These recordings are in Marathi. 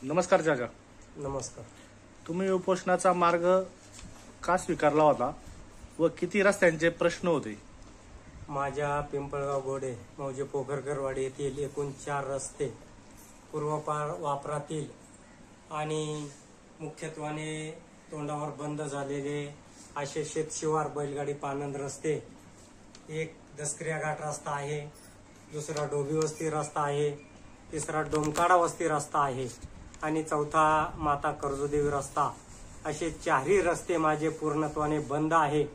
नमस्कार चाचा. नमस्कार. तुम्ही उपोषणाचा मार्ग का स्वीकारला होता व किती रस्त्यांचे प्रश्न होते? माझ्या पिंपळगाव घोडे मौजे पोखरकरवाडी येथील एकूण 4 रस्ते पूर्वपार वापरातील आणि मुख्यत्वाने तोंडावर बंद झालेले असे शेतशिवार बैलगाडी पानंद रस्ते, एक दसक्रिया घाट रस्ता आहे, दुसरा डोबी वस्ती रस्ता आहे, तिसरा डोमकाडा वस्ती रस्ता आहे आणि चौथा माता कर्जोदेवी रस्ता, असे 4ही रस्ते माझे पूर्णत्वाने बंद आहे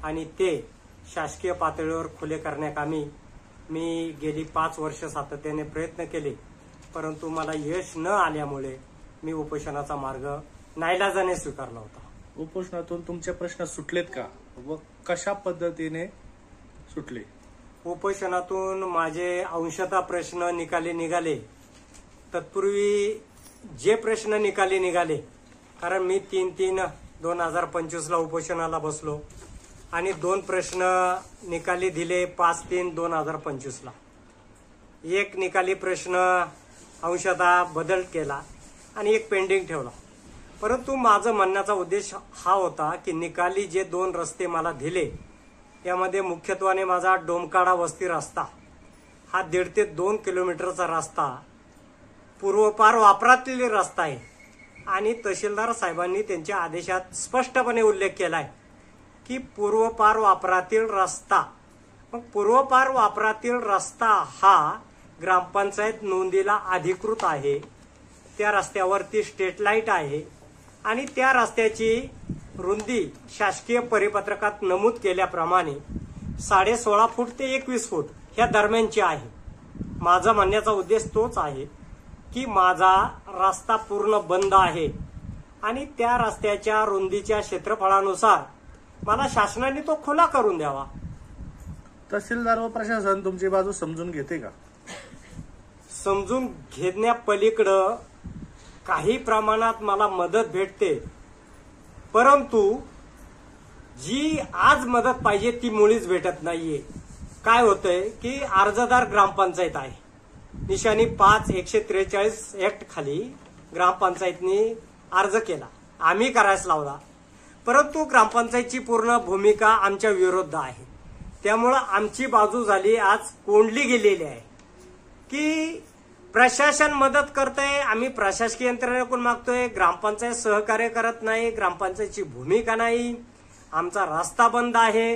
आणि ते शासकीय पातळीवर खुले करण्याकामी मी गेली 5 वर्ष सातत्याने प्रयत्न केले, परंतु मला यश न आल्यामुळे मी उपोषणाचा मार्ग नाईलाजाने स्वीकारला होता. उपोषणातून तुमचे प्रश्न सुटलेत का व कशा पद्धतीने सुटले? उपोषणातून माझे अंशतः प्रश्न निकाली निघाले. तत्पूर्वी जे प्रश्न निकाली निघाले, कारण मी 3/3/2025 उपोषणाला बसलो आणि 2 प्रश्न निकाली दिले 5/3/2025. एक निकाली प्रश्न अंशतः बदल केला आणि एक पेंडिंग ठेवला. परंतु माझं म्हणण्याचा उद्देश हा होता की निकाली जे 2 रस्ते मला दिले यामध्ये मुख्यत्वाने माझा डोमकाडा वस्ती रस्ता हा 1.5 ते 2 किलोमीटरचा रस्ता पूर्वपार वापरातील रस्ता आहे आणि तहसीलदार साहेबांनी त्यांच्या आदेशात स्पष्टपणे उल्लेख केलाय की पूर्वपार वापरातील रस्ता. मग पूर्वपार वापरातील रस्ता हा ग्रामपंचायत नोंदीला अधिकृत आहे, त्या रस्त्यावरती स्ट्रीट लाईट आहे आणि त्या रस्त्याची रुंदी शासकीय परिपत्रकात नमूद केल्याप्रमाणे 16.5 फूट ते 21 फूट ह्या दरम्यानची आहे. माझा म्हणण्याचा उद्देश तोच आहे की माझा रस्ता पूर्ण बंद आहे आणि त्या रस्त्याच्या रुंदीच्या क्षेत्रफळानुसार मला शासनाने तो खुला करून द्यावा. तहसीलदार व प्रशासन तुमची बाजू समजून घेते का? समजून घेण्यापलीकडं काही प्रमाणात मला मदत भेटते, परंतु जी आज मदत पाहिजे ती मुळीच भेटत नाहीये. काय होतंय की अर्जदार ग्रामपंचायत आहे, निशाणी 5/143 ऍक्ट खाली ग्रामपंचायतनी अर्ज केला, आम्ही करायच लावला, परंतु ग्रामपंचायतची पूर्ण भूमिका आमच्या विरुद्ध आहे. त्यामुळं आमची बाजू झाली आज कोंडली गेलेली आहे की प्रशासन मदत करतंय, आम्ही प्रशासकीय यंत्रणेकडून मागतोय, ग्रामपंचायत सहकार्य करत नाही, ग्रामपंचायतची भूमिका नाही, आमचा रस्ता बंद आहे.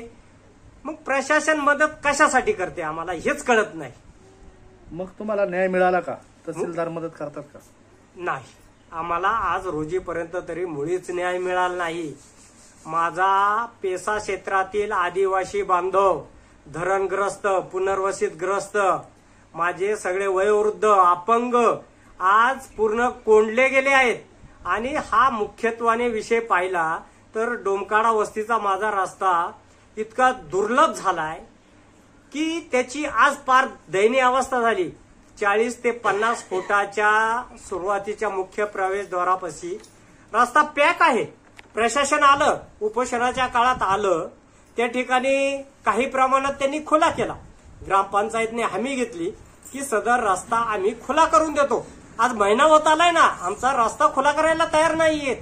मग प्रशासन मदत कशासाठी करते आम्हाला हेच कळत नाही. मग तुम्हाला न्याय मिळाला का? तहसीलदार मदत करतात का? नाही, आम्हाला आज रोजीपर्यंत तरी मुळीच न्याय मिळाला नाही. माझा पेसा क्षेत्रातील आदिवासी बांधव, धरणग्रस्त, पुनर्वसित ग्रस्त, माझे सगळे वयोवृद्ध, अपंग आज पूर्ण कोंडले गेले आहेत आणि हा मुख्यत्वाने विषय पाहिला तर डोमकाडा वस्तीचा माझा रस्ता इतका दुर्लभ झालाय की त्याची आज फार दयनीय अवस्था झाली. 40 ते 50 फुटाच्या सुरुवातीच्या मुख्य प्रवेशद्वारापाशी रस्ता पॅक आहे. प्रशासन आलं, उपोषणाच्या काळात आलं, त्या ठिकाणी काही प्रमाणात त्यांनी खुला केला. ग्रामपंचायतने हमी घेतली की सदर रस्ता आम्ही खुला करून देतो. आज महिना होत आलाय ना, आमचा रस्ता खुला करायला तयार नाहीयेत,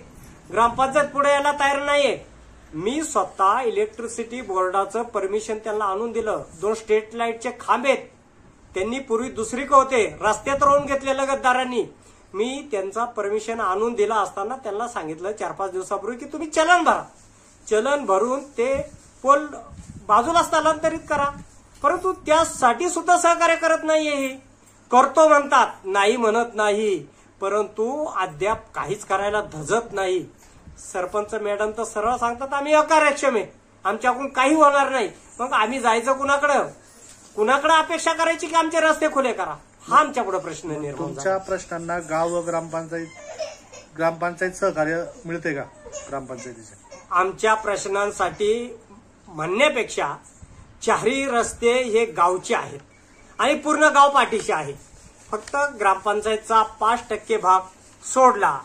ग्रामपंचायत पुढे यायला तयार नाहीये. मी स्वतः इलेक्ट्रिसिटी बोर्डाचं परमिशन त्यांना आणून दिलं. 2 स्ट्रीट लाईटचे खांबेत त्यांनी पूर्वी दुसरीकडे होते, रस्त्यात रोवून घेतलेलं गद्दारांनी. मी त्यांचा परमिशन आणून दिला असताना त्यांना सांगितलं 4-5 दिवसापूर्वी की तुम्ही चलन भरा, चलन भरून ते पोल बाजूला स्थलांतरित करा, परंतु त्यासाठी सुद्धा सहकार्य करत नाहीये. हे करतो म्हणतात, नाही म्हणत नाही, परंतु अद्याप काहीच करायला धजत नाही. सरपंच मॅडम तर सरळ सांगतात आम्ही अकार्यक्षम आहे, आमच्याकडून काही होणार नाही. मग आम्ही जायचं कुणाकडे अपेक्षा करायची की आमचे रस्ते खुले करा? हा आमच्याकडे प्रश्न निर्माण झाला. तुमच्या प्रश्नांना गाव व ग्रामपंचायत सहकार्य मिळते का? ग्रामपंचायतीचे आमच्या प्रश्नांसाठी म्हणण्यापेक्षा 4ही रस्ते हे गावचे आहेत आणि पूर्ण गाव पाठीशी आहे. फक्त ग्रामपंचायतचा 5% भाग सोडला,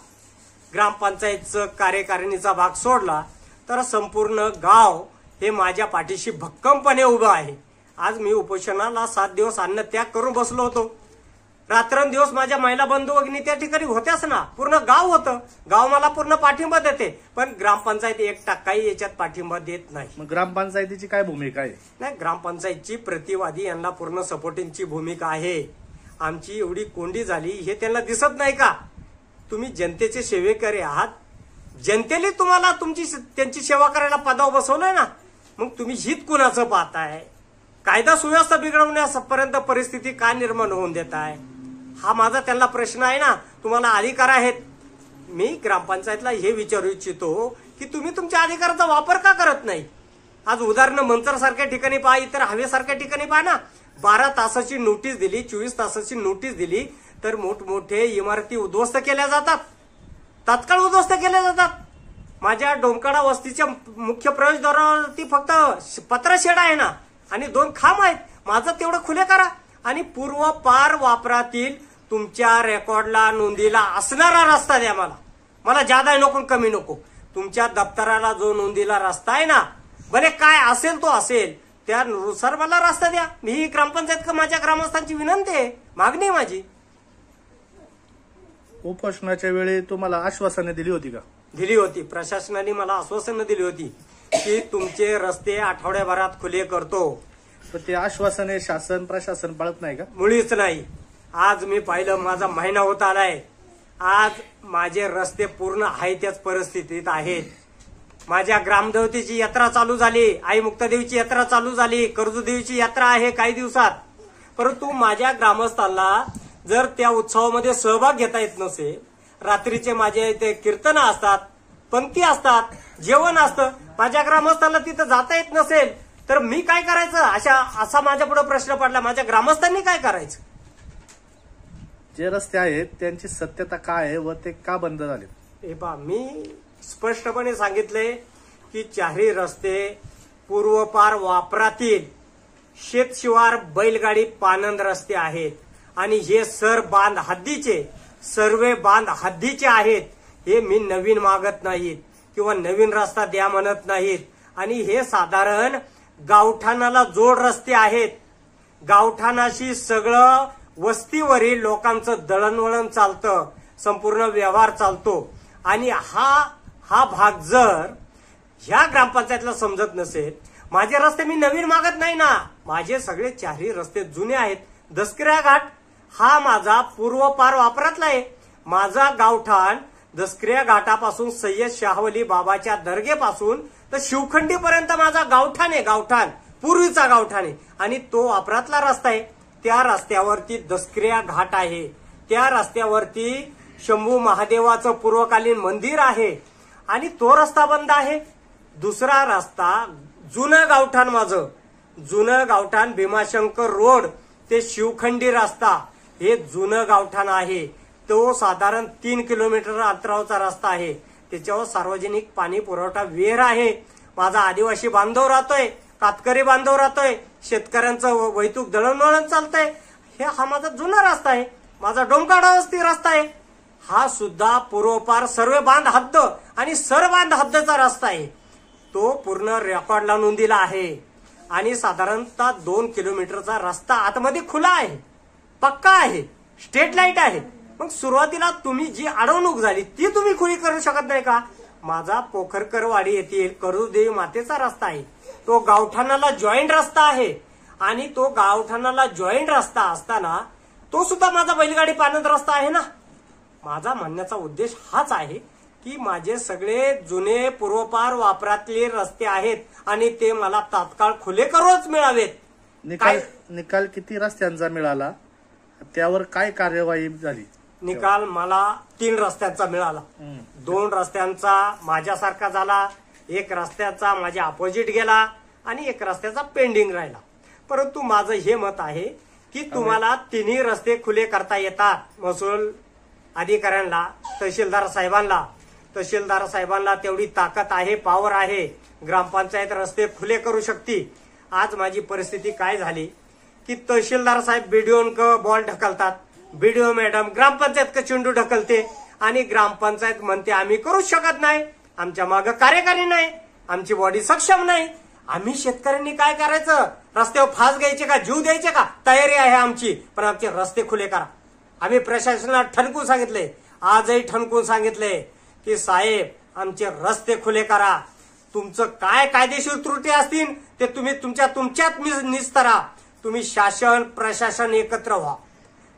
ग्रामपंचायतचं कार्यकारिणीचा भाग सोडला तर संपूर्ण गाव हे माझ्या पाठीशी भक्कमपणे उभं आहे. आज मी उपोषणाला 7 दिवस अन्नत्याग करून बसलो होतो. रात्रंदिवस माझ्या महिला बंधू भगिनी त्या ठिकाणी होत्याच ना. पूर्ण गाव होतं. गाव मला पूर्ण पाठिंबा देते, पण ग्रामपंचायत 1% याच्यात पाठिंबा देत नाही. मग ग्रामपंचायतीची काय भूमिका आहे? नाही, ग्रामपंचायतची प्रतिवादी यांना पूर्ण सपोर्टिंगची भूमिका आहे. आमची एवढी कोंडी झाली हे त्यांना दिसत नाही का? तुम्ही जनतेचे सेवेकरी आहात. जनतेने तुम्हाला त्यांची सेवा करायला पदावर बसवलंय ना. मग तुम्ही हित कुणाचं पाहताय? कायदा सुव्यवस्था बिघडवण्यापर्यंत परिस्थिती का निर्माण होऊन देताय? हा माझा त्यांना प्रश्न आहे ना. तुम्हाला अधिकार आहेत. मी ग्रामपंचायतला हे विचारू इच्छितो की तुम्ही तुमच्या अधिकाराचा वापर का करत नाही? आज उदाहरण मंचर सारख्या ठिकाणी पहा, इतर हवेसारख्या ठिकाणी पहा ना. 12 तासाची नोटीस दिली, 24 तासाची नोटीस दिली तर मोठमोठे इमारती उद्ध्वस्त केल्या जातात, तात्काळ उद्ध्वस्त केल्या जातात. माझ्या डोमकाडा वस्तीच्या मुख्य प्रवेशद्वारावरती फक्त पत्रशेड आहे ना आणि 2 खांब आहेत. माझं तेवढं खुले करा. आणि पूर्वपार वापरातील तुमच्या रेकॉर्डला नोंदीला असणारा रस्ता द्या मला जादा नको कमी नको. तुमच्या दप्तराला जो नोंदीला रस्ता आहे ना, भले काय असेल तो असेल, त्यानुसार मला रस्ता द्या. ही ग्रामपंचायत माझ्या ग्रामस्थांची विनंती आहे, मागणी आहे माझी. उपोषणाच्या वेळी तुम्हाला आश्वासने दिली होती का? दिली होती. प्रशासनाने मला आश्वासनं दिली होती की तुमचे रस्ते आठवड्याभरात खुले करतो. तर ते आश्वासने शासन प्रशासन पाळत नाही का? मुळीच नाही. आज मी पाहिलं, माझा महिना होत आलाय. आज माझे रस्ते पूर्ण आहे त्याच परिस्थितीत आहेत. माझ्या ग्रामदेवतेची यात्रा चालू झाली, आई मुक्तादेवीची यात्रा चालू झाली, कर्जदेवीची यात्रा आहे काही दिवसात. परंतु माझ्या ग्रामस्थांना जर त्या उत्सवामध्ये सहभाग घेता येत नसेल, रात्रीचे माझे ते कीर्तन असतात, पंक्ती असतात, जेवण असतं, माझ्या ग्रामस्थांना तिथं जाता येत नसेल तर मी काय करायचं? असा माझ्या पुढे प्रश्न पडला. माझ्या ग्रामस्थांनी काय करायचं? जे रस्ते आहेत त्यांची सत्यता काय आहे व ते का बंद झाले? हे पहा, मी स्पष्टपणे सांगितले की चारही रस्ते पूर्वपार वापरातील शेतशिवार बैलगाडी पानंद रस्ते आहेत आणि हे बांध हद्दीचे सर्वे बांध हद्दीचे आहेत. हे मी नवीन मागत नाहीत किंवा नवीन रस्ता द्या म्हणत नाहीत. आणि हे साधारण गावठाणाला जोड रस्ते आहेत. गावठाणाशी सगळं वस्तीवरील लोकांचं दळणवळण चालतं, संपूर्ण व्यवहार चालतो. आणि हा भाग जर ह्या ग्रामपंचायतला समजत नसेल, माझे रस्ते मी नवीन मागत नाही ना. माझे सगळे चारही रस्ते जुने आहेत. दसकऱ्या घाट हा माझा पूर्वपार वापरातला आहे. माझा गावठाण दसकऱ्या घाटापासून सय्यद शाहवली बाबाच्या दर्गेपासून तर शिवखंडीपर्यंत माझा गावठाण आहे. गावठाण पूर्वीचा गावठाण आहे आणि तो वापरातला रस्ता आहे. त्या रस्त्यावरती दसकऱ्या घाट आहे. त्या रस्त्यावरती शंभू महादेवाचं पूर्वकालीन मंदिर आहे आणि तो रस्ता बंद आहे. दुसरा रस्ता जुनं गावठाण, माझं जुनं गावठाण भीमाशंकर रोड ते शिवखंडी रस्ता, हे जुनं गावठाण आहे. तो साधारण 3 किलोमीटर अंतरावरचा रस्ता आहे. त्याच्यावर सार्वजनिक पाणी पुरवठा विहीर आहे. माझा आदिवासी बांधव राहतोय, कातकरी बांधव राहतोय, शेतकऱ्यांचं वैतूक दळणवळण चालतंय. हा माझा जुना रस्ता आहे. माझा डोमकाडा वस्ती रस्ता आहे. हा सुद्धा पूर्वपार सर्व बांध हद्द आणि बांध हद्दचा रस्ता आहे. तो पूर्ण रेकॉर्डला नोंदीला आहे आणि साधारणतः 2 किलोमीटरचा रस्ता आतमध्ये खुला आहे, पक्का आहे, स्ट्रीट लाईट आहे. मग सुरुवातीला तुम्ही जी अडवणूक झाली ती तुम्ही खुली करू शकत नाही का? माझा पोखरकरवाडी येथील करुदेवी मातेचा रस्ता आहे. तो गावठाणाला जॉईंट रस्ता आहे आणि तो गावठाणाला जॉईंट रस्ता असताना तो सुद्धा माझा बैलगाडी पानंद रस्ता आहे ना. माझा म्हणण्याचा उद्देश हाच आहे की माझे सगळे जुने पूर्वपार वापरातले रस्ते आहेत आणि ते मला तात्काळ खुले करूच मिळावेत. निकाल किती रस्त्यांचा मिळाला, त्यावर काय कार्यवाही झाली? निकाल मला 3 रस्त्यांचा मिळाला. 2 रस्त्यांचा माझ्यासारखा झाला, 1 रस्त्याचा माझ्या अपोजिट गेला आणि 1 रस्त्याचा पेंडिंग राहिला. परंतु माझं हे मत आहे की तुम्हाला 3ही रस्ते खुले करता येतात. महसूल अधिकाऱ्यांना, तहसीलदार साहेबांना तेवढी ताकद आहे, पॉवर आहे. ग्रामपंचायत रस्ते खुले करू शकते. आज माझी परिस्थिती काय झाली की तहसीलदार साहेब बीडीओ बॉल ढकलतात, बीडीओ मॅडम ग्रामपंचायत का चेंडू ढकलते आणि ग्रामपंचायत म्हणते आम्ही करूच शकत नाही, आमच्या मागे कार्यकारी नाही, आमची बॉडी सक्षम नाही. आम्ही शेतकऱ्यांनी काय करायचं? रस्त्यावर फास घ्यायचे का, जीव द्यायचे का? तयारी आहे आमची, पण आमचे रस्ते खुले करा. आम्ही प्रशासनाला ठणकून सांगितले, आजही ठणकून सांगितले की साहेब आमचे रस्ते खुले करा. तुमचं काय कायदेशीर त्रुटी असतील ते तुम्ही तुमच्यात निस्तरा. तुम्ही शासन प्रशासन एकत्र व्हा.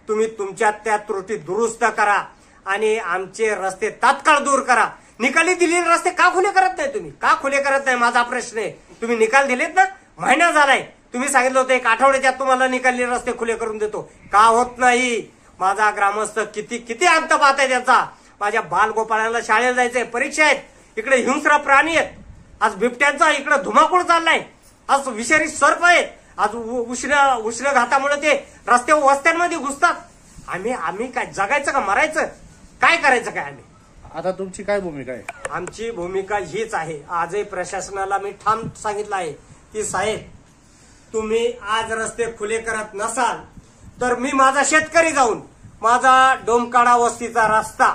तुम्ही तुमच्यात त्या त्रुटी दुरुस्त करा आणि आमचे रस्ते तात्काळ दूर करा. निकाली दिलेले रस्ते का खुले करत नाही तुम्ही? का खुले करत नाही माझा प्रश्न आहे. तुम्ही निकाल दिलेत ना, महिना झालाय. तुम्ही सांगितलं होतं 1 आठवड्याच्यात तुम्हाला निकाली रस्ते खुले करून देतो. का होत नाही? माझा ग्रामस्थ किती अंत पाहत आहे त्याचा. माझ्या बालगोपाळाला शाळेला जायचंय, परीक्षा आहेत, इकडे हिंस्र प्राणी आहेत, आज बिबट्यांचा इकडे धुमाकूळ चाललाय, आज विषारी सर्प आहेत, आज उष्ण घातामुळे ते रस्ते वस्त्यांमध्ये घुसतात. आम्ही काय जगायचं का मरायचं? काय करायचं काय आम्ही? आता तुमची काय भूमिका आहे? आमची भूमिका हीच आहे. आजही प्रशासनाला मी ठाम सांगितलं आहे की साहेब तुम्ही आज रस्ते खुले करत नसाल तर मी माझा शेतकरी जाऊन माझा डोमकाडा वस्तीचा रस्ता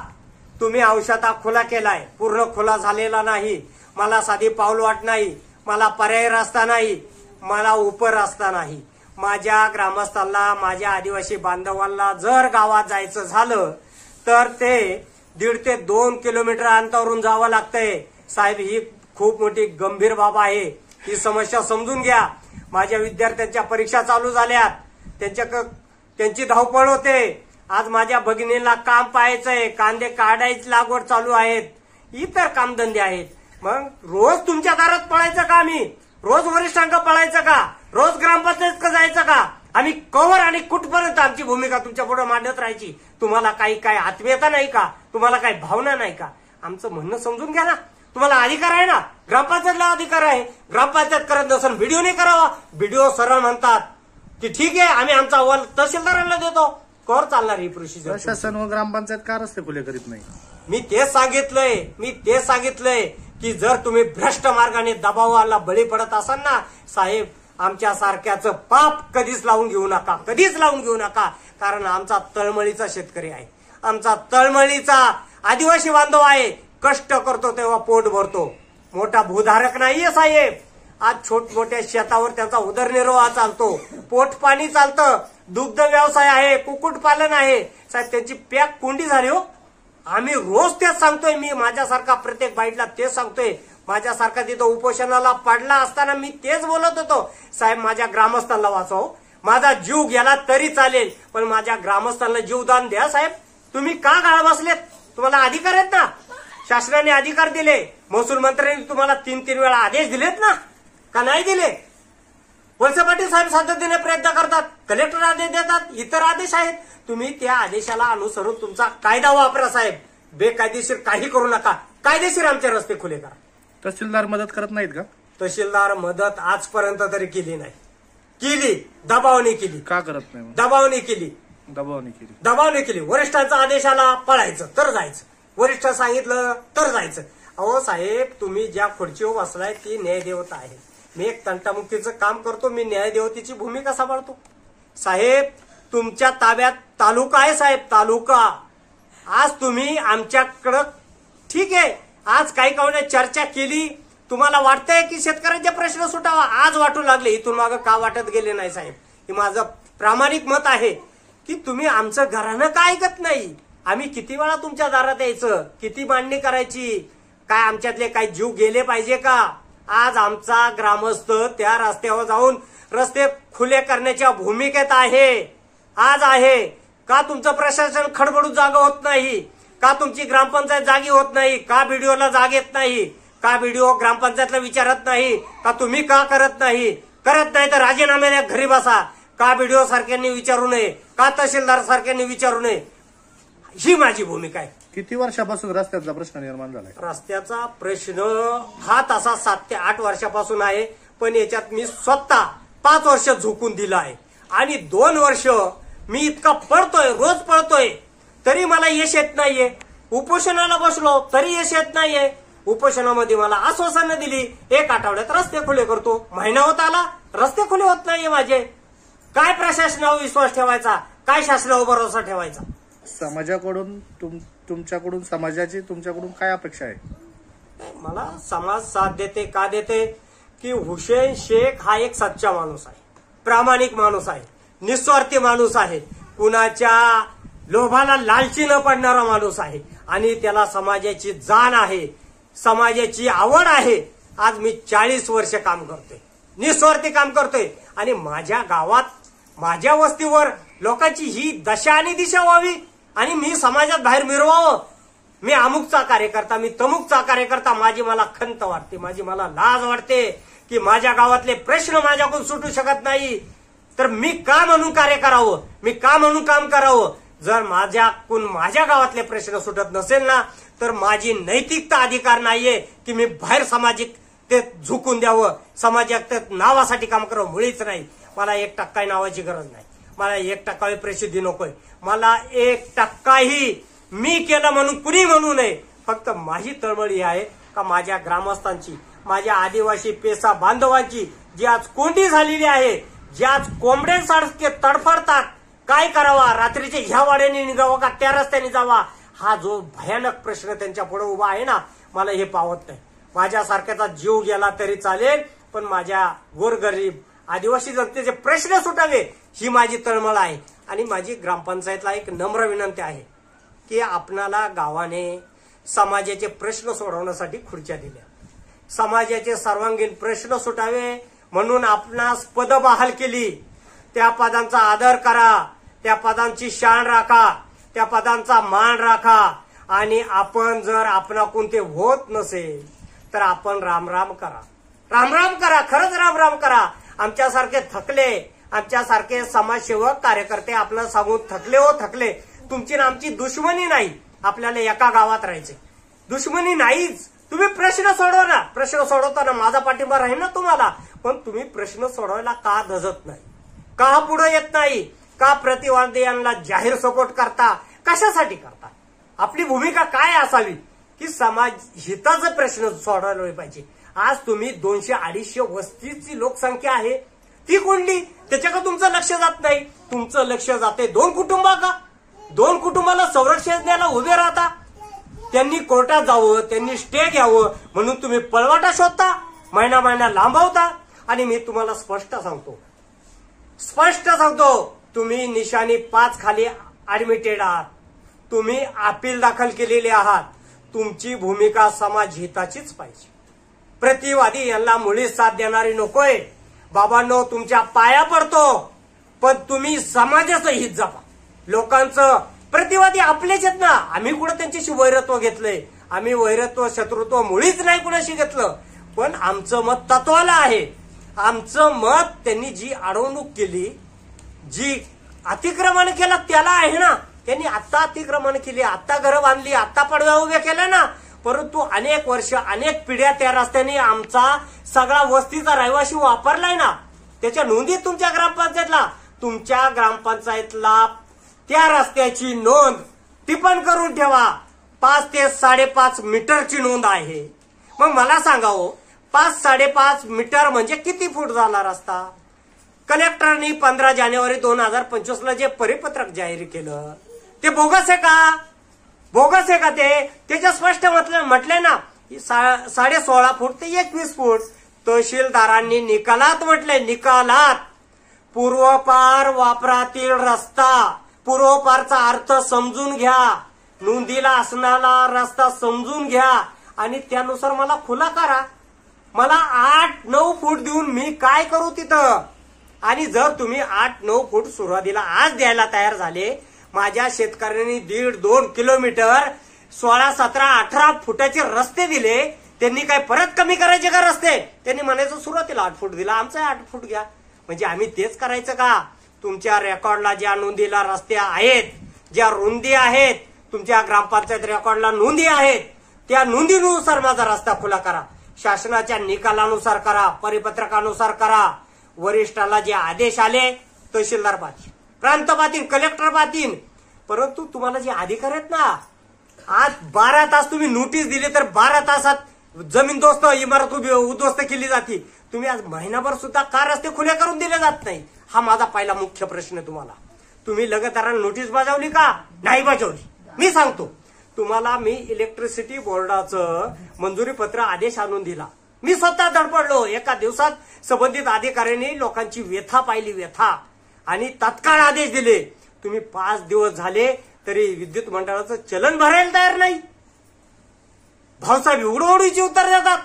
तुम्ही अंशतः खुला केलाय, पूर्ण खुला झालेला नाही. मला साधी पाऊलवाट नाही, मला पर्यायी रस्ता नाही, मला उपर रस्ता नाही. माझ्या ग्रामस्थांना, माझ्या आदिवासी बांधवांना जर गावात जायचं झालं तर ते 1.5 ते 2 किलोमीटर अंतरावरून जावं लागतंय. साहेब ही खूप मोठी गंभीर बाब आहे. ही समस्या समजून घ्या. माझ्या विद्यार्थ्यांच्या परीक्षा चालू झाल्यात, त्यांची धावपळ होते. आज माझ्या भगिनीला काम पाहायचंय, कांदे काढायची लागवड चालू आहेत, इतर कामधंदे आहेत. मग रोज तुमच्या दारात पळायचं का? आम्ही रोज वरिष्ठांक पळायचं का? रोज ग्रामपंचायत जायचं का? आम्ही कवर आणि कुठपर्यंत आमची भूमिका तुमच्या पुढे मांडत राहायची? तुम्हाला काय आत्मीयता नाही का? तुम्हाला काही भावना नाही का? आमचं म्हणणं समजून घ्या ना. तुम्हाला अधिकार आहे ना, ग्रामपंचायतला अधिकार आहे. ग्रामपंचायत करत नसेल व्हिडिओ नाही करावा. व्हिडिओ सरळ म्हणतात की ठीक आहे आम्ही आमचा अहवाल तहसीलदारांना देतो. कर चालणार ही प्रोसिजर. प्रशासन व ग्रामपंचायत का रस्ते खुले करीत नाही? मी तेच सांगितलंय की जर तुम्ही भ्रष्ट मार्गाने दबावाला बळी पडत असाल ना साहेब, आमच्या सारख्याचं पाप कधीच लावून घेऊ नका. कारण आमचा तळमळीचा शेतकरी आहे, आमचा तळमळीचा आदिवासी बांधव आहे. कष्ट करतो तेव्हा पोट भरतो. मोठा भूधारक नाहीये साहेब. आज छोटमोठ्या शेतावर त्यांचा उदरनिर्वाह चालतो, पोटपाणी चालतं, दुग्ध व्यवसाय आहे, कुक्कुटपालन आहे. साहेब त्यांची पॅक कोंडी झाली हो. आम्ही रोज तेच सांगतोय. मी माझ्यासारखा प्रत्येक बाईटला तेच सांगतोय. माझ्यासारखा तिथं उपोषणाला पडला असताना मी तेच बोलत होतो, साहेब माझ्या ग्रामस्थांना वाचव, माझा जीव गेला तरी चालेल पण माझ्या ग्रामस्थांना जीवदान द्या. साहेब तुम्ही का गाळ बसलेत? तुम्हाला अधिकार आहेत ना, शासनाने अधिकार दिले. महसूल मंत्र्यांनी तुम्हाला 3 वेळा आदेश दिलेत ना, का नाही दिले? वळसे पाटील साहेब सातत्याने प्रयत्न करतात, कलेक्टर आदेश देतात, इतर आदेश आहेत. तुम्ही त्या आदेशाला अनुसरून तुमचा कायदा वापरा साहेब. बेकायदेशीर काही करू नका. कायदेशीर आमचे रस्ते खुले करा. तहसीलदार मदत करत नाहीत का? तहसीलदार मदत आजपर्यंत तरी केली नाही. दबावने केली. का करत नाही? दबावने केली. वरिष्ठांचा आदेशाला पळायचं तर जायचं, वरिष्ठ सांगितलं तर जायचं. अहो साहेब तुम्ही ज्या खुर्चीवर बसलाय ती न्यायदेवता आहे. मी एक तंटामुक्तीचं काम करतो, मी न्यायदेवतेची भूमिका सांभाळतो. साहेब तुमच्या ताब्यात तालुका आहे साहेब, तालुका. आज तुम्ही आमच्याकडं ठीक आहे, आज काही कावणे चर्चा केली, तुम्हाला वाटतंय की शेतकऱ्यांचे प्रश्न सुटावा, आज वाटू लागले. इथून मागं का वाटत गेले नाही साहेब? हे माझं प्रामाणिक मत आहे की तुम्ही आमचं घरानं का ऐकत नाही. आम्ही किती वेळा तुमच्या दारात यायचं, किती मांडणी करायची, काय आमच्यातले काही जीव गेले पाहिजे का? आज आमचा ग्रामस्थ त्या रस्त्यावर जाऊन रस्ते खुले करण्याच्या भूमिकेत आहे, आज आहे. का तुमचं प्रशासन खडबडून जागा होत नाही? का तुमची ग्रामपंचायत जागी होत नाही? का बीडीओला जाग येत नाही? का बीडीओ ग्रामपंचायतला विचारत नाही? का तुम्ही का करत नाही तर राजीनामे द्या, घरी बसा. का बीडीओ सारख्यांनी विचारू नये? का तहसीलदार सारख्यांनी विचारू नये? ही माझी भूमिका आहे. किती वर्षापासून रस्त्याचा प्रश्न निर्माण झालाय? रस्त्याचा प्रश्न हा तसा 7 ते 8 वर्षापासून आहे, पण याच्यात मी स्वतः 5 वर्ष झोकून दिलं आहे आणि 2 वर्ष मी इतका पळतोय, रोज पळतोय, तरी मला यश येत नाहीये. उपोषणाला बसलो तरी यश येत नाहीये. उपोषणामध्ये मला आश्वासनं दिली 1 आठवड्यात रस्ते खुले करतो, महिना होत आला रस्ते खुले होत नाहीये माझे. काय प्रशासनावर विश्वास ठेवायचा, काय शासनावर भरोसा ठेवायचा? समाजाकडून तुमच्याकडून समाजाची तुमच्याकडून काय अपेक्षा आहे? मला समाज साथ देते का देते की हुसेन शेख हा एक सच्चा माणूस आहे, प्रामाणिक माणूस आहे, निस्वार्थी माणूस आहे. कुणाच्या लोभाला लालची न पडणारा माणूस आहे आणि त्याला समाजाची जाण आहे, समाजाची आवड आहे. आज मी 40 वर्ष काम करतोय, निस्वार्थी काम करतोय आणि माझ्या गावात माझ्या वस्तीवर लोकांची ही दशा आणि दिशा व्हावी आणि मी समाजात बाहेर मिरवावं. मी अमुकचा कार्यकर्ता, मी तमुकचा कार्यकर्ता, माझी मला खंत वाटते, माझी मला लाज वाटते की माझ्या गावातले प्रश्न माझ्याकडून सुटू शकत नाही. तर मी का म्हणून कार्य करावं, मी का म्हणून काम करावं. जर माझ्या गावातले प्रश्न सुटत नसेल ना तर माझी नैतिकता अधिकार नाहीये की मी बाहेर सामाजिक ते झुकून द्यावं, समाजात नावासाठी काम करावं. मुळीच नाही. मला 1% नावाची गरज नाही, मला 1% प्रसिद्धी नकोय, मला 1%ही मी केलं म्हणून कुणी म्हणू नये. फक्त माझी तळमळ ही आहे का माझ्या ग्रामस्थांची, माझ्या आदिवासी पेसा बांधवांची जी आज कोंडी झालेली आहे, जी आज कोंबड्यांसारखे तडफडतात, काय करावा, रात्रीचे ह्या वाड्याने निघावं का त्या रस्त्याने जावा, हा जो भयानक प्रश्न त्यांच्या पुढे उभा आहे ना, मला हे पावत नाही. माझ्यासारख्याचा जीव गेला तरी चालेल, पण माझ्या गोरगरीब आदिवासी जनतेचे प्रश्न सुटावे ही माझी तळमळ आहे. आणि माझी ग्रामपंचायतला एक नम्र विनंती आहे की आपणाला गावाने समाजाचे प्रश्न सोडवण्यासाठी खुर्च्या दिल्या, समाजाचे सर्वांगीण प्रश्न सुटावे म्हणून आपणास पद बहाल केली. त्या पदांचा आदर करा, त्या पदांची शान राखा, त्या पदांचा मान राखा. आणि आपण जर आपणाकून ते होत नसेल तर आपण रामराम करा, रामराम करा, खरंच रामराम करा. आमच्यासारखे थकले, आमच्यासारखे समाजसेवक कार्यकर्ते आपल्याला सांगून थकले हो थकले. तुमची ना आमची दुश्मनी नाही, आपल्याला एका गावात राहायचे, दुश्मनी नाहीच. तुम्ही प्रश्न सोडवा ना, प्रश्न सोडवताना माझा पाठिंबा राहील ना तुम्हाला. पण तुम्ही प्रश्न सोडवायला का धजत नाही, का पुढे येत नाही, का प्रतिवादियांना जाहीर सपोर्ट करता, कशासाठी करता. आपली भूमिका काय असावी की समाज हिताचा प्रश्न सोडवला पाहिजे. आज तुम्ही 200-250 वस्तीची लोकसंख्या आहे, ती कोणली, त्याच्याकडे तुमचं लक्ष जात नाही. तुमचं लक्ष जाते 2 कुटुंबाका, 2 कुटुंबाला संरक्षण द्यायला उभे राहता. त्यांनी कोर्टात जावं, त्यांनी स्टे घ्यावं म्हणून तुम्ही पळवाटा शोधता, महिना लांबवता. आणि मी तुम्हाला स्पष्ट सांगतो, तुम्ही निशाणी 5 खाली ऍडमिटेड आहात, तुम्ही अपील दाखल केलेले आहात. तुमची भूमिका समाज हिताचीच पाहिजे. प्रतिवादी यांना मुळीच साथ देणारी नकोय. बाबांनो, तुमच्या पाया पडतो, पण तुम्ही समाजाचं हित जपा. लोकांचं प्रतिवादी आपलेच आहेत ना, आम्ही कुठं त्यांच्याशी वैरत्व घेतलंय, आम्ही वैरत्व शत्रुत्व मुळीच नाही कुणाशी घेतलं. पण आमचं मत तत्वाला आहे. आमचं मत त्यांनी जी अडवणूक केली, जी अतिक्रमण केलं त्याला आहे ना. त्यांनी आता अतिक्रमण केली, आता घरं बांधली, आता पडव्या उभ्या केल्या ना. परंतु अनेक वर्ष, अनेक पिढ्या त्या रस्त्याने आमचा सगळा वस्तीचा रहिवासी वापरलाय ना. त्याच्या नोंदी तुमच्या ग्रामपंचायतला त्या रस्त्याची नोंद टिपण करून ठेवा. 5 ते 5.5 मीटरची नोंद आहे. मग मला सांगावं, 5-5.5 मीटर म्हणजे किती फूट झाला रस्ता. कलेक्टरनी 15 जानेवारी 2025 जे परिपत्रक जाहीर केलं ते बोगस आहे का, बोगस आहे का. त्याच्या स्पष्ट म्हटले ना 16.5 फूट ते 21 फूट. तहसीलदारांनी निकालात म्हटले, निकालात पूर्वपार वापरातील रस्ता, पूर्वपारचा अर्थ समजून घ्या, नोंदीला असणारा रस्ता समजून घ्या आणि त्यानुसार मला खुला करा. मला 8-9 फूट देऊन मी काय करू तिथं. आणि जर तुम्ही 8-9 फूट सुरुवातीला आज द्यायला तयार झाले, माझ्या शेतकऱ्यांनी 1.5-2 किलोमीटर 16-17-18 फुटाचे रस्ते दिले, त्यांनी काय परत कमी करायचे का रस्ते. त्यांनी म्हणायचं सुरुवातीला 8 फूट दिला, आमचा 8 फूट घ्या. म्हणजे आम्ही तेच करायचं का. तुमच्या रेकॉर्डला ज्या नोंदीला रस्ते आहेत, ज्या रुंदी आहेत, तुमच्या ग्रामपंचायत रेकॉर्डला नोंदी आहेत, त्या नोंदीनुसार माझा रस्ता खुला करा. शासनाच्या निकालानुसार करा, परिपत्रकानुसार करा. वरिष्ठाला जे आदेश आले, तहसीलदार पाहतील, प्रांत पाहतील, कलेक्टर पाहतील. परंतु तुम्हाला जे अधिकार आहेत ना, आज 12 तास तुम्ही नोटीस दिली तर 12 तासात जमीनदोस्त इमारत उद्ध्वस्त केली जाते. तुम्ही आज महिनाभर सुद्धा का रस्ते खुले करून दिले जात नाही. हा माझा पहिला मुख्य प्रश्न तुम्हाला. तुम्ही लगातार नोटीस बजावली का, नाही बजावली. मी सांगतो तुम्हाला, मी इलेक्ट्रिसिटी बोर्डाचं मंजुरी पत्र आदेश आणून दिला. मी स्वतः धडपडलो. एका दिवसात संबंधित अधिकाऱ्यांनी लोकांची व्यथा पाहिली, व्यथा, आणि तत्काळ आदेश दिले. तुम्ही 5 दिवस झाले तरी विद्युत मंडळाचं चलन भरायला तयार नाही. भाऊसाहेब एवढी उत्तर देतात.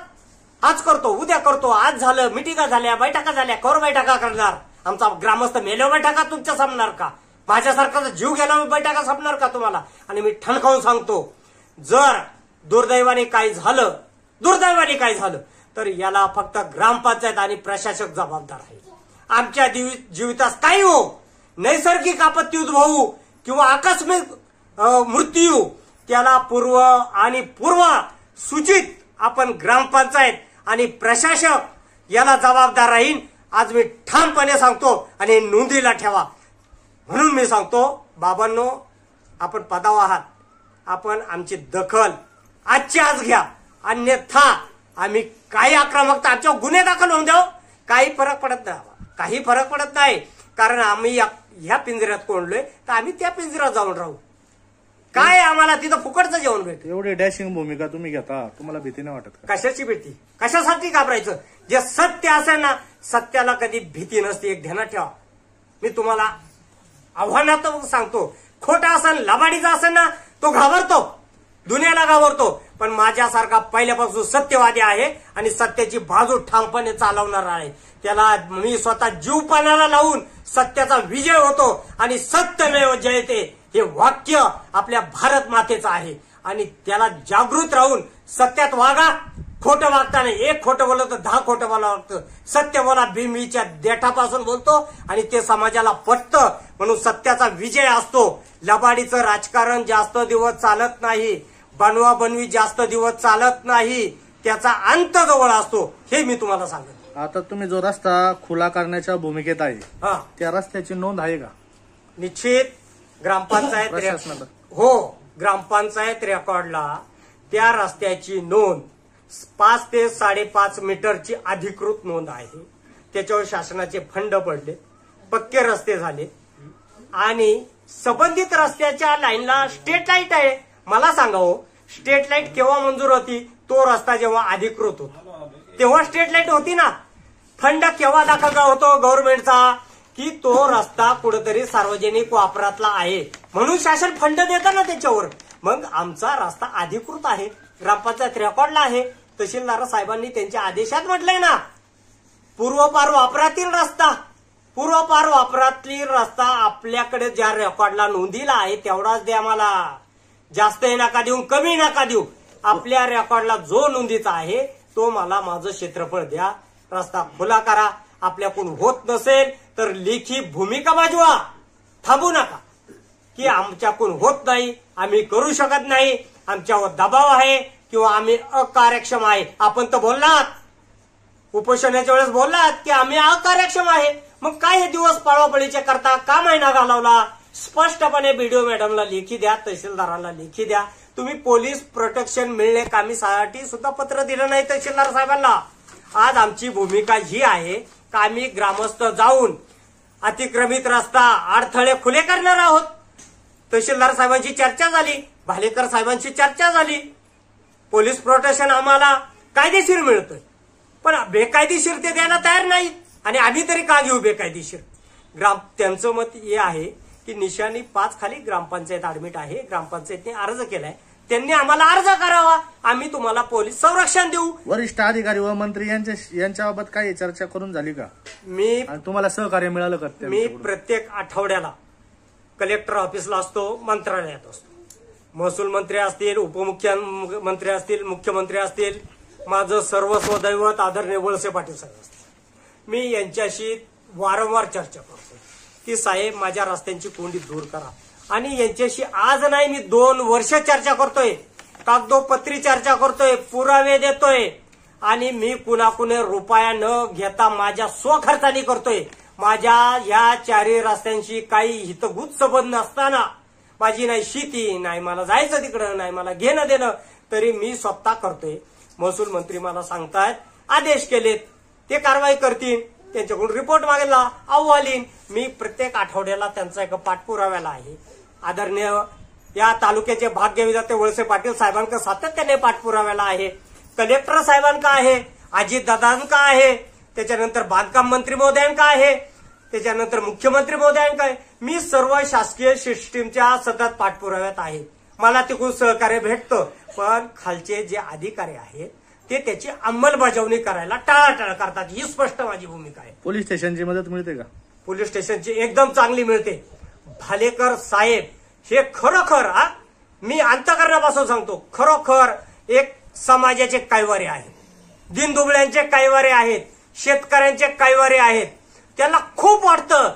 आज करतो, उद्या करतो, आज झालं, मिटिंगा झाल्या, बैठका झाल्या, कवर बैठका करणार. आमचा ग्रामस्थ मेल्यावर बैठका तुमच्या संपणार का? माझ्यासारखा जीव गेल्यावर बैठका संपणार का तुम्हाला? आणि मी ठणकावून सांगतो, जर दुर्दैवाने काय झालं तर याला फक्त ग्रामपंचायत आणि प्रशासक जबाबदार आहे. आमच्या जीवितास काही हो, नैसर्गिक आपत्ती उद्भवू किंवा आकस्मिक मृत्यू, त्याला पूर्व सूचित आपण ग्रामपंचायत आणि प्रशासक याला जबाबदार राहीन. आज मी ठामपणे सांगतो आणि नोंदीला ठेवा. म्हणून मी सांगतो, बाबांनो, आपण पदावर आहात, आपण आमची दखल आजची आज घ्या, अन्यथा आम्ही काही आक्रमकता आमच्या गुन्हे दाखल होऊन द्याव, काही फरक पडत नाही. कारण आम्ही ह्या पिंजऱ्यात कोंडलोय तर आम्ही त्या पिंजऱ्यात जाऊन राहू. काय आम्हाला तिथं फुकटचं जेवण भेट. एवढी डॅशिंग भूमिका तुम्ही घेता, तुम्हाला भीती नाही वाटत का? कशाची भीती? कशासाठी घाबरायचं? जे सत्य असेल ना, सत्याला कधी भीती नसते, एक ध्यानात ठेवा. मी तुम्हाला आव्हानात सांगतो, खोटा असेल, लबाडीचा असेल ना, तो घाबरतो, दुनियाला घाबरतो. पण माझ्यासारखा पहिल्यापासून सत्यवादी आहे आणि सत्याची बाजू ठामपणे चालवणार आहे. त्याला मी स्वतः जीव पाण्याला लावून सत्याचा विजय होतो आणि सत्यमेव जयते हे वाक्य आपल्या भारत मातेचं आहे. आणि त्याला जागृत राहून सत्यात वागा. खोटं वागताना एक खोटं बोललं तर 10 खोटं बोलावं लागतं. सत्य बोला, बिंबीच्या देठापासून बोलतो आणि ते समाजाला पटतं, म्हणून सत्याचा विजय असतो. लबाडीचं राजकारण जास्त दिवस चालत नाही, बनवा बनवी जास्त दिवस चालत नाही, त्याचा अंत जवळ असतो, हे मी तुम्हाला सांगतो. आता तुम्ही जो रस्ता खुला करण्याच्या भूमिकेत आहे, त्या रस्त्याची नोंद आहे का? निश्चित ग्रामपंचायत हो, ग्रामपंचायत रेकॉर्डला त्या रस्त्याची नोंद 5 ते 5.5 मीटरची अधिकृत नोंद आहे. त्याच्यावर शासनाचे फंड पडले, पक्के रस्ते झाले आणि संबंधित रस्त्याच्या लाईनला स्ट्रीट लाईट आहे. मला सांगा हो, स्ट्रीट लाईट केव्हा मंजूर होती? तो रस्ता जेव्हा अधिकृत होता तेव्हा स्ट्रीट लाईट होती ना. फंड केव्हा दाखल होतो गव्हर्नमेंटचा? की तो रस्ता कुठेतरी सार्वजनिक वापरातला आहे म्हणून शासन फंड देतं ना त्याच्यावर. मग आमचा रस्ता अधिकृत आहे, ग्रामपंचायत रेकॉर्डला आहे. तहसीलदार साहेबांनी त्यांच्या आदेशात म्हटलंय ना, पूर्वपार वापरातील रस्ता आपल्याकडे ज्या रेकॉर्डला नोंदीला आहे तेवढाच द्या मला. जास्त नका देऊ, कमी नका देऊ. आपल्या रेकॉर्डला जो नोंदीचा आहे तो मला माझं क्षेत्रफळ द्या, रस्ता खुला करा. आपल्याकडून होत नसेल तर लेखी भूमिका बाजवा. थांबू नका की आमच्याकडून होत नाही, आम्ही करू शकत नाही, आमच्यावर दबाव आहे किंवा आम्ही अकार्यक्षम आहे. आपण तर बोललात, उपोषणाच्या वेळेस बोललात की आम्ही अकार्यक्षम आहे. मग काय हे दिवस पळवापळीचे करता? का महिना घालवला? स्पष्टपणे बीडीओ मॅडमला लेखी द्या, तहसीलदारांना लेखी द्या. तुम्ही पोलीस प्रोटेक्शन मिळणे कामीसाठी सुद्धा पत्र दिलं नाही तहसीलदार साहेबांना. आज आमची भूमिका ही आहे का आम्ही ग्रामस्थ जाऊन अतिक्रमित रस्ता अडथळे खुले करणार आहोत. तहसीलदार साहेबांची चर्चा झाली, भालेकर साहेबांची चर्चा झाली. पोलीस प्रोटेक्शन आम्हाला कायदेशीर मिळतोय, पण बेकायदेशीर ते द्यायला तयार नाहीत. आणि आम्ही तरी का घेऊ बेकायदेशीर? त्यांचं मत हे आहे की निशाणी 5 खाली ग्रामपंचायत ऍडमिट आहे, ग्रामपंचायतने अर्ज केलाय, त्यांनी आम्हाला अर्ज करावा, आम्ही तुम्हाला पोलीस संरक्षण देऊ. वरिष्ठ अधिकारी व मंत्री यांच्याबाबत काही चर्चा करून झाली का? मी तुम्हाला सहकार्य मिळालं का? मी प्रत्येक आठवड्याला कलेक्टर ऑफिसला असतो, मंत्रालयात असतो. महसूल मंत्री असतील, उपमुख्यमंत्री असतील, मुख्यमंत्री असतील, माझं सर्वस्व दैवत आदरणीय वळसे पाटील साहेब असतील. मी यांच्याशी वारंवार चर्चा करतो की साहेब माझ्या रस्त्यांची कोंडी दूर करा. आणि यांच्याशी आज नाही, मी 2 वर्ष चर्चा करतोय, कागदोपत्री चर्चा करतोय, पुरावे देतोय. आणि मी कुणाकुणे रुपया न घेता माझ्या स्वखर्चाने करतोय. माझ्या या 4 रस्त्यांशी काही हितगुज संबंध नसताना, माझी नाही शेती, नाही मला जायचं तिकडं, नाही मला घेणं देणं, तरी मी स्वतः करतोय. महसूल मंत्री मला सांगतायत आदेश केलेत, ते कारवाई करतील, त्यांच्याकडून रिपोर्ट मागेला, अहवालीन. मी प्रत्येक आठवड्याला त्यांचा एक पाठपुराव्याला आहे. आदरणीय या तालुक्याचे भाग्यविधाते वळसे पाटील साहेबांका सातत्याने पाठपुराव्याला आहे, कलेक्टर साहेबांका आहे, अजितदादांका आहे, त्याच्यानंतर बांधकाम मंत्री महोदयांका आहे. त्याच्यानंतर मुख्यमंत्री महोदयांकडे मी सर्व शासकीय सिस्टीमच्या सतत पाठपुराव्यात आहे. मला तिकडून सहकार्य भेटतं, पण खालचे जे अधिकारी आहेत ते त्याची अंमलबजावणी करायला टाळाटाळ करतात. ही स्पष्ट माझी भूमिका आहे. पोलीस स्टेशनची मदत मिळते का? पोलीस स्टेशनची एकदम चांगली मिळते. भालेकर साहेब हे खरोखर मी अंतःकरणापासून सांगतो, खरोखर एक समाजाचे कैवारे आहेत, दिनदुबळ्यांचे कैवारे आहेत, शेतकऱ्यांचे कैवारे आहेत. त्यांना खूप वाटतं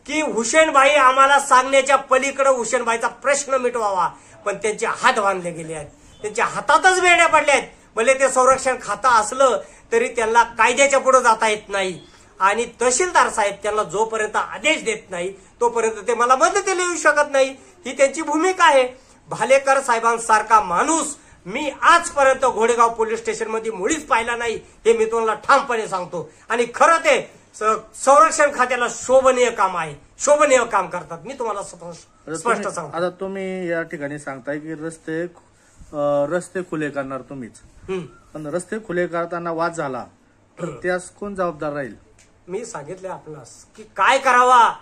की हुसेनभाई आम्हाला सांगण्याच्या पलीकडे हुसेनभाईचा प्रश्न मिटवावा, पण त्यांचे हात बांधले गेले आहेत, त्यांच्या हातातच बेड्या पडल्या आहेत. भले ते संरक्षण खातं असलं तरी त्यांना कायद्याच्या पुढे जाता येत नाही. आणि तहसीलदार साहेब त्यांना जोपर्यंत आदेश देत नाही तोपर्यंत ते मला मदतीला येऊ शकत नाही. ही त्यांची भूमिका आहे. भालेकर साहेबांसारखा माणूस मी आजपर्यंत घोडेगाव पोलीस स्टेशन मध्ये मुळीच पाहिला नाही, हे मी तुम्हाला ठामपणे सांगतो. आणि खरं ते संरक्षण खात्याला शोभनीय काम आहे, शोभनीय काम करतात. मी तुम्हाला स्पष्ट सांगतो. आता तुम्ही या ठिकाणी सांगताय की रस्ते खुले करणार तुम्हीच, पण रस्ते खुले करताना वाद झाला तर त्यास कोण जबाबदार राहील? मी सांगितले आपणास की काय करावा.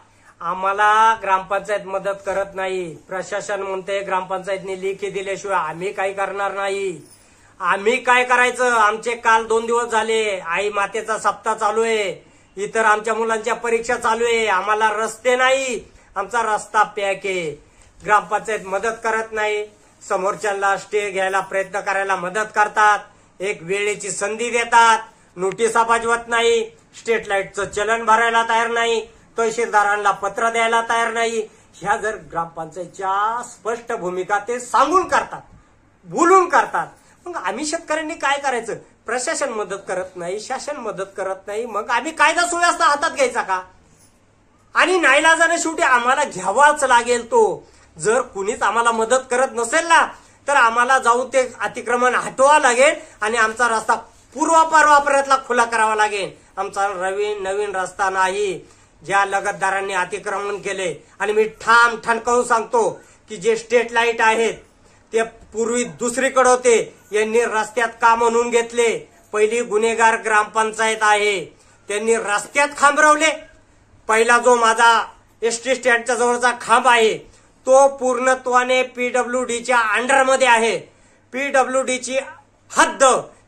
आम्हाला ग्रामपंचायत मदत करत नाही. प्रशासन म्हणते ग्रामपंचायतने लेखी दिल्याशिवाय आम्ही काही करणार नाही. आम्ही काय करायचं? आमचे काल 2 दिवस झाले आई मातेचा सप्ताह चालू आहे, इतर आमच्या मुलांच्या परीक्षा चालू आहे. आम्हाला रस्ते नाही, आमचा रस्ता पॅक आहे. ग्रामपंचायत मदत करत नाही. समोरच्याला स्टे घ्यायला प्रयत्न करायला मदत करतात, एक वेळेची संधी देतात, नोटिसा पाठवत नाही, स्ट्रीट लाईटचं चलन भरायला तयार नाही, तहसीलदारांना पत्र द्यायला तयार नाही. ह्या जर ग्रामपंचायतच्या स्पष्ट भूमिका ते सांगून करतात, बोलून करतात, मग आम्ही शेतकऱ्यांनी काय करायचं? प्रशासन मदत करत नाही, शासन मदत करत नाही, मग आम्ही कायदा सुव्यवस्था हातात घ्यायचा का? आणि नाईलाजाने शेवटी आम्हाला घ्यावाच लागेल तो. जर कुणीच आम्हाला मदत करत नसेल ना तर आम्हाला जाऊन ते अतिक्रमण हटवावं लागेल आणि आमचा रस्ता पूर्वापार वापरातला खुला करावा लागेल. आमचा नवीन रस्ता नाही. ज्या लगतदारांनी अतिक्रमण केले, आणि मी ठाम ठणकावून सांगतो की जे स्ट्रीट लाईट आहेत ते पूर्वी दुसरीकडे होते, यांनी रस्त्यात का म्हणून घेतले? पहिली गुन्हेगार ग्रामपंचायत आहे, त्यांनी रस्त्यात खांब रवले. पहिला जो माझा एसटी स्टँडच्या जवळचा खांब आहे तो पूर्णत्वाने पीडब्ल्यूडीच्या अंडरमध्ये आहे. पीडब्ल्यूडीची हद्द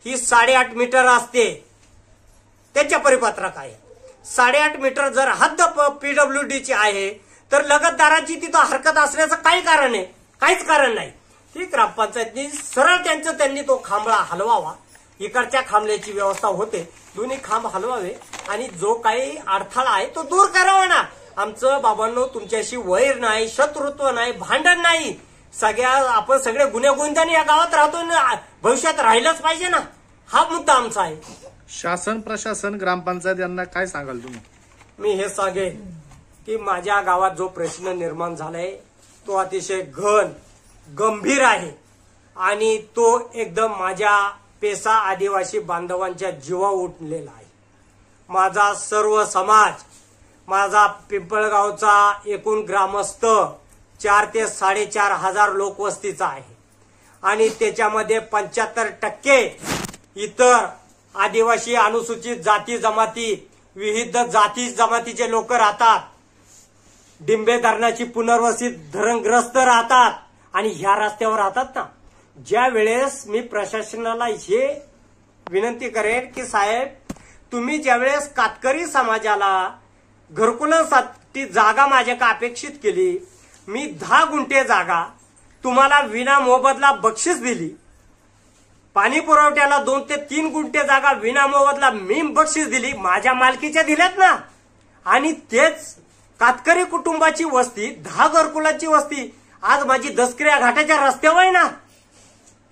ही 8.5 मीटर असते, त्यांच्या परिपत्रक आहे. 8.5 मीटर जर हद्द पीडब्ल्यूडीची आहे तर लगतदाराची तिथं हरकत असण्याचं काही कारण आहे? काहीच कारण नाही. ती ग्रामपंचायतनी सरळ त्यांनी तो खांबळा हलवावा. इकडच्या खांबल्याची व्यवस्था होते, दोन्ही खांब हलवावे आणि जो काही अडथळा आहे तो दूर करावा ना. आमचं बाबांनो तुमच्याशी वैर नाही, शत्रुत्व नाही, भांडण नाही. आपण सगळे गुन्हेगोविंदाने या गावात राहतो, भविष्यात राहिलंच पाहिजे ना. हा मुद्दा आमचा आहे. शासन प्रशासन ग्रामपंचायत यांना काय सांगाल तुम्ही? मी हे सांगेन की माझ्या गावात जो प्रश्न निर्माण झालाय तो अतिशय गंभीर आहे आणि तो एकदम माझ्या पेसा आदिवासी बांधवांच्या जीवा उठलेला आहे. माझा सर्व समाज, माझा पिंपळगावचा एकूण ग्रामस्थ 4 ते 4.5 हजार लोकवस्तीचा आहे आणि त्याच्यामध्ये 75% इतर आदिवासी अनुसूचित जाती जमाती, विविध जाती जमातीचे लोक राहतात. डिंबे धरणाची पुनर्वसित धरणग्रस्त राहतात आणि ह्या रस्त्यावर राहतात ना. ज्या वेळेस मी प्रशासनाला हे विनंती करेन की साहेब, तुम्ही ज्यावेळेस कातकरी समाजाला घरकुलासाठी जागा माझ्याकडे अपेक्षित केली, मी 10 गुंठे जागा तुम्हाला विना मोबदला बक्षीस दिली. पाणी पुरवठ्याला 2 ते 3 गुंठे जागा विना मोबदला मी बक्षीस दिली, माझ्या मालकीच्या दिल्यात ना. आणि तेच कातकरी कुटुंबाची वस्ती, 10 घरकुलाची वस्ती आज माझी दसक्रिया घाटाच्या रस्त्यावर आहे ना.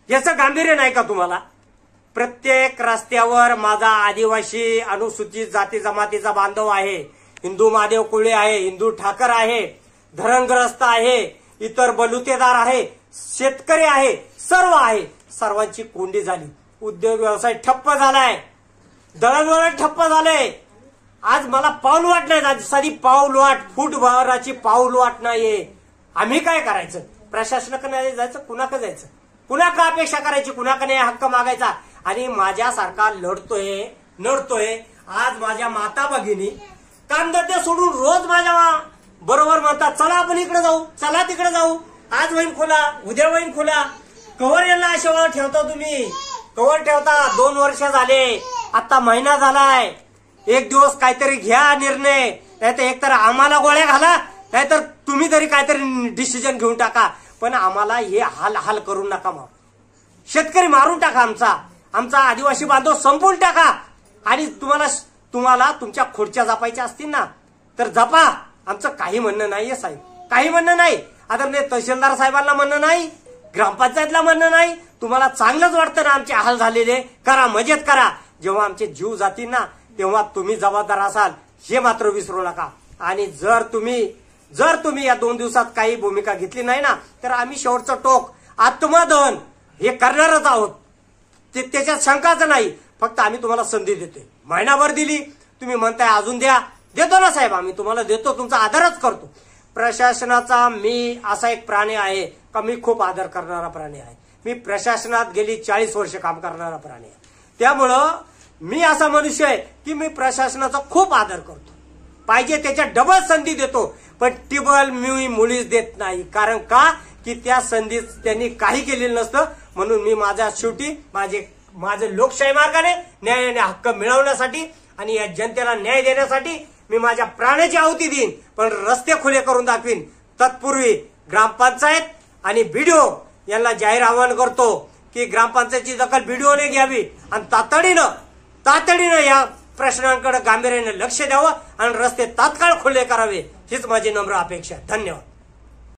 याचं गांभीर्य नाही का तुम्हाला? प्रत्येक रस्त्यावर माझा आदिवासी अनुसूचित जाती जमातीचा बांधव आहे. हिंदू महादेव कुळे आहे, हिंदू ठाकर आहे, धरणग्रस्त आहे, इतर बलुतेदार आहे, शेतकरी आहे, सर्व आहे. सर्वांची कोंडी झाली. उद्योग व्यवसाय ठप्प झालाय, दळणवळण ठप्प झालंय. आज मला पाऊल वाट नाही, साधी पाऊल वाट, फूटभराची पाऊल वाट नाहीये. आम्ही काय करायचं? प्रशासनाकडे जायचं, कुणाकडे जायचं, कुणाकडे अपेक्षा करायची, कुणाकडे हक्क मागायचा? आणि माझ्यासारखा लढतोय नडतोय आज माझ्या माता भगिनी कामधंदे सोडून रोज माझ्या बरोबर म्हणतात, चला आपण इकडे जाऊ, चला तिकडे जाऊ, आज वहीन खोला, उद्या वहीन खोला. कवर यांना अशा ठेवता तुम्ही, कवर ठेवता. 2 वर्ष झाले, आता महिना झालाय. एक दिवस काहीतरी घ्या निर्णय, नाहीतर एकतर आम्हाला गोळ्या घाला, नाहीतर तुम्ही तरी काहीतरी डिसिजन घेऊन टाका. पण आम्हाला हे हाल करून नका. मग शेतकरी मारून टाका, आमचा आदिवासी बांधव संपवून टाका. आणि तुम्हाला तुमच्या खुर्च्या जपायच्या असतील ना तर जपा. आमचं काही म्हणणं नाहीये साहेब, काही म्हणणं नाही. आता तहसीलदार साहेबांना म्हणणं नाही, ग्रामपंचायतला म्हणणं नाही. तुम्हाला चांगलंच वाटतं ना आमचे हाल झालेले, करा, मजेत करा. जेव्हा आमचे जीव जातील ना तेव्हा तुम्ही जबाबदार असाल, हे मात्र विसरू नका. आणि जर तुम्ही या 2 दिवसात काही भूमिका घेतली नाही ना तर आम्ही शेवटचं टोक आत्मदहन हे करणारच आहोत. त्याच्यात शंकाच नाही. फक्त आम्ही तुम्हाला संधी देतोय. महिनाभर दिली, तुम्ही म्हणताय अजून द्या, देतो ना साहेब, आम्ही तुम्हाला देतो, तुमचा आदरच करतो. प्रशासनाचा मी असा एक प्राणी आहे का मी खूप आदर करणारा प्राणी आहे. मी प्रशासनात गेली 40 वर्ष काम करणारा प्राणी आहे. त्यामुळं मी असा मनुष्य आहे की मी प्रशासनाचा खूप आदर करतो. पाहिजे त्याच्या डबल संधी देतो, पण टिबल मी मुळीच देत नाही. कारण का की त्या संधीत त्यांनी काही केलेलं नसतं. म्हणून मी माझ्या शेवटी माझे लोकशाही मार्गाने न्याय आणि हक्क मिळवण्यासाठी आणि या जनतेला न्याय देण्यासाठी मी माझ्या प्राण्याची आहुती देईन, पण रस्ते खुले करून दाखवीन. तत्पूर्वी ग्रामपंचायत आणि बीडीओ यांना जाहीर आवाहन करतो की ग्रामपंचायतची दखल बीडीओने घ्यावी आणि तातडीनं या प्रश्नांकडे गांभीर्याने लक्ष द्यावं आणि रस्ते तात्काळ खुले करावे, हीच माझी नम्र अपेक्षा. धन्यवाद.